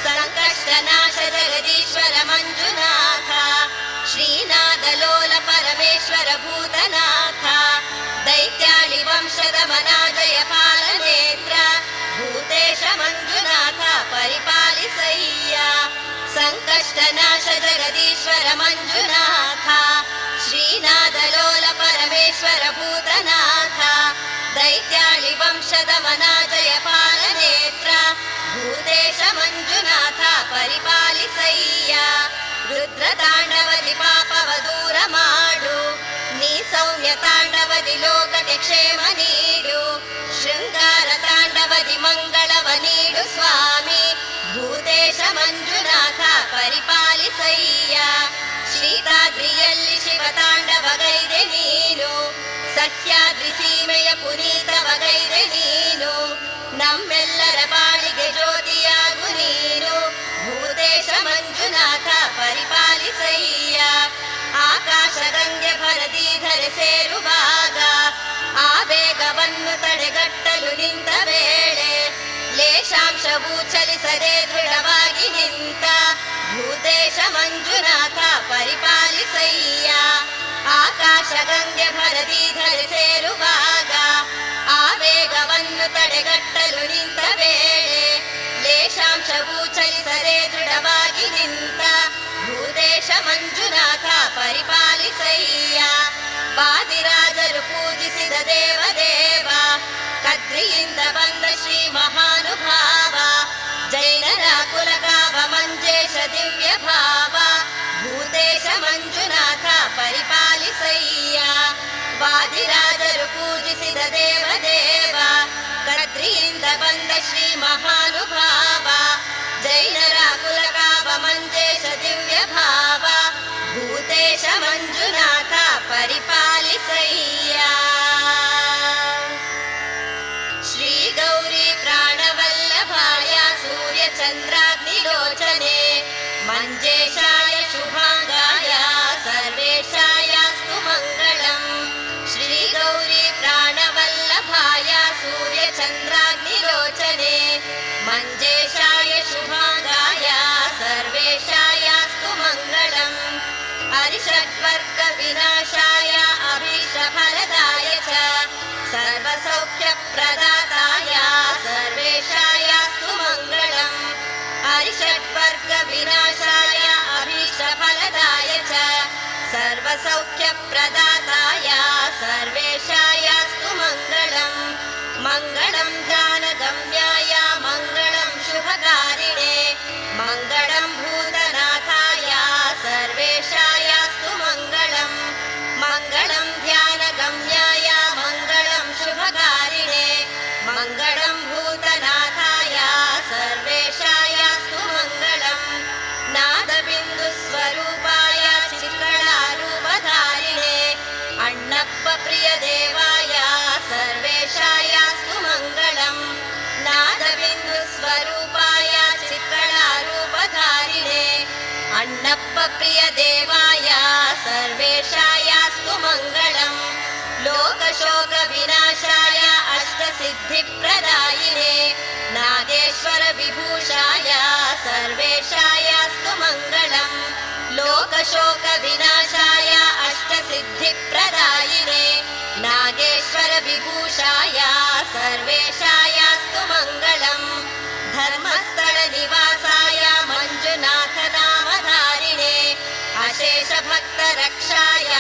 ಸಂಕಷ್ಟ ನಾಶ ಜಗದೀಶ್ವರ ಮಂಜುನಾಥ ಶ್ರೀನಾಥ ಲೋಲ ಪರಮೇಶ್ವರ ಭೂತನಾಥ ದೈತ್ಯಾಳಿ ವಂಶದ ಮನಾಜಯ ಪಾಲನೇತ್ರ ಭೂತೇಶ ಮಂಜುನಾಥ ಪರಿಪಾಲಿಸಯ್ಯ ಸಂಕಷ್ಟ ನಾಶ ಜಗದೀಶ್ವರ ಮಂಜುನಾಥ ಶ್ರೀನಾಥ ಲೋಲ ಪರಮೇಶ್ವರ ಭೂತನಾಥ ದೈತ್ಯಾಳಿ ವಂಶದ ಮನಾಜಯ ಪಾಲನೇತ್ರ ಭೂತೇಶ ಮಂಜುನಾಥ ಪರಿಪಾಲಿಸಯ್ಯ ರುದ್ರ ತಾಂಡವದಿ ಪಾಪವ ದೂರ ಮಾಡು ನೀ ಸೌಮ್ಯ ತಾಂಡವದಿ ಲೋಕಕ್ಕೆ ಕ್ಷೇಮ ನೀಡು ಶೃಂಗಾರ ತಾಂಡವದಿ ಮಂಗಳವ ನೀಡು ಸ್ವಾಮಿ ಭೂತೇಶ ಮಂಜುನಾಥ ಪರಿಪಾಲಿಸಯ್ಯ ಶೀತಾದ್ರಿಯಲ್ಲಿ ಶಿವ ತಾಂಡವಗೈದೆ ನೀನು ಸಹ್ಯಾದ್ರಿ ಸೀಮೆಯ ಪುನೀತವಗೈದೆ ನೀನು ನಮ್ಮೆಲ್ಲರ ಬಾಳಿಗೆ ಜ್ಯೋತಿಯಾಗು ನೀನು ಭೂತೇಶ ಮಂಜುನಾಥ ಪರಿಪಾಲಿಸಯ್ಯ ಆಕಾಶ ಗಂಗೆ ಭರದೀಧರೆ ಸೇರುವಾಗ ಆ ಬೇಗವನ್ನು ತಡೆಗಟ್ಟಲು ನಿಂತ ವೇಳೆ ಲೇಶಾಂಶವೂ ಚಲಿಸದೆ ದೃಢವಾಗಿ ನಿಂತ ಭೂತೇಶ ಮಂಜುನಾಥ ಪರಿಪಾಲಿಸಯ್ಯ ಆಕಾಶ ಗಂಗೆ ಭರದೀಧರೆ ಸೇರುವಾಗ ಆ ವೇಗವನ್ನು ತಡೆಗಟ್ಟಲು ನಿಂತ ವೇಳೆ ಲೇಶಾಂಶವೂ ಚಲಿಸದೆ ದೃಢವಾಗಿ ನಿಂತ ಭೂತೇಶ ಮಂಜುನಾಥ ಪರಿಪಾಲಿಸಯ್ಯ ವಾದಿರಾಜರು ಪೂಜಿಸಿದ ದೇವದೇವ ಕದ್ರಿಯಿಂದ ಬಂದ ಶ್ರೀ ಮಹಾನುಭಾವ ಜೈನರ ಕುಲಕಾವ ಮಂಜೇಶ ದಿವ್ಯ ಭಾವ ಭೂತೇಶ ಮಂಜುನಾಥ ಪರಿಪಾಲಿಸಯ್ಯ ವಾದಿರಾಜರು ಪೂಜಿಸಿದ ದೇವದೇವ ಕದ್ರಿಯಿಂದ ಬಂದ ಶ್ರೀ ಮಹಾನುಭಾವ ಜೈನರ ಕುಲಕಾವ ಮಂಜೇಶ ದಿವ್ಯ ಭಾವ ಭೂತೇಶ ಮಂಜುನಾಥ ಪರಿಪಾಲಿಸಯ್ಯ ಶ್ರೀ ಗೌರಿ ಪ್ರಾಣವಲ್ಲಭಾಯ ಸೂರ್ಯ ಚಂದ್ರಾಗ್ನಿಲೋಚನೆ ಮಂಜೇಶಾಯ ಶುಭಾಂಗಾಯ ಸರ್ವೇಶಾಯಾಸ್ತು ಮಂಗಳಂ ಶ್ರೀ ಗೌರಿ ಪ್ರಾಣವಲ್ಲಭಾಯ ಸೂರ್ಯ ಚಂದ್ರಾಗ್ನಿಲೋಚನೆ ಮಂಜೇಶಾಯ ಶುಭಾಂಗಾಯ ಸರ್ವೇಶಾಯಾಸ್ತು ಮಂಗಳಂ ಅರಿಷಡ್ವರ್ಗ ವಿನಾಶಾಯ ಅಭೀಷ್ಟ ಫಲದಾಯ ಚ ಸರ್ವಸೌಖ್ಯ ಪ್ರದಾತಾಯ ಸರ್ವೇಶಾಯಾಸ್ತು ಮಂಗಳಂ ಅರಿಷಡ್ವರ್ಗ ವಿನಾಶಾಯ ಅಭೀಷ್ಟ ಫಲದಾಯ ಚ ಸರ್ವಸೌಖ್ಯ ಪ್ರದಾತಾಯ ಸರ್ವೇಶಾಯಾಸ್ತು ಮಂಗಳಂ ಮಂಗಳಂ ಧ್ಯಾನಗಮ್ಯಾಯ ಮಂಗಳಂ ಶುಭಕಾರಿಣೆ ಮಂಗಳಂ ಭೂತನಾಥಾಯ ಸರ್ವೇಶಾಯಾಸ್ತು ಮಂಗಳಂ ಮಂಗಳಂ ಧ್ಯಾನಗಮ್ಯಾಯ ಮಂಗಳಂ ಶುಭಕಾರಿಣೆ ಮಂಗಳಂ ಭೂತನಾಥಾಯ ಸರ್ವೇಶಾಯಾಸ್ತು अण्णप्प प्रियदेवाय सर्वेशायास्तु मङ्गलम् लोकशोक विनाशाय अष्टसिद्धिप्रदायिने नागेश्वर विभूषाय सर्वेशायास्तु मङ्गलम् लोकशोक विनाशाय अष्टसिद्धिप्रदायिने नागेश्वर विभूषाय सर्वेशायास्तु मङ्गलम् धर्मस्थल निवासाय मंजुनाथ नामधारिणे अशेष भक्त रक्षाय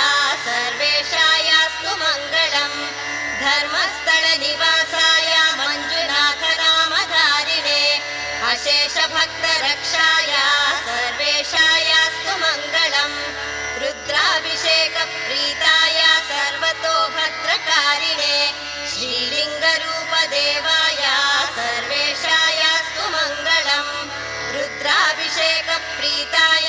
सर्वेशायास्तु मङ्गलम् धर्मस्थल निवासाय मंजुनाथ नामधारिणे अशेष भक्त रक्षाय सर्वेशायास्तु मङ्गलम् रुद्राभिषेक प्रीताय सर्वतो भद्रकारिणे श्रीलिङ्गरूप देवाय सर्वेशायास्तु मङ्गलम् रुद्राभिषेक प्रीताय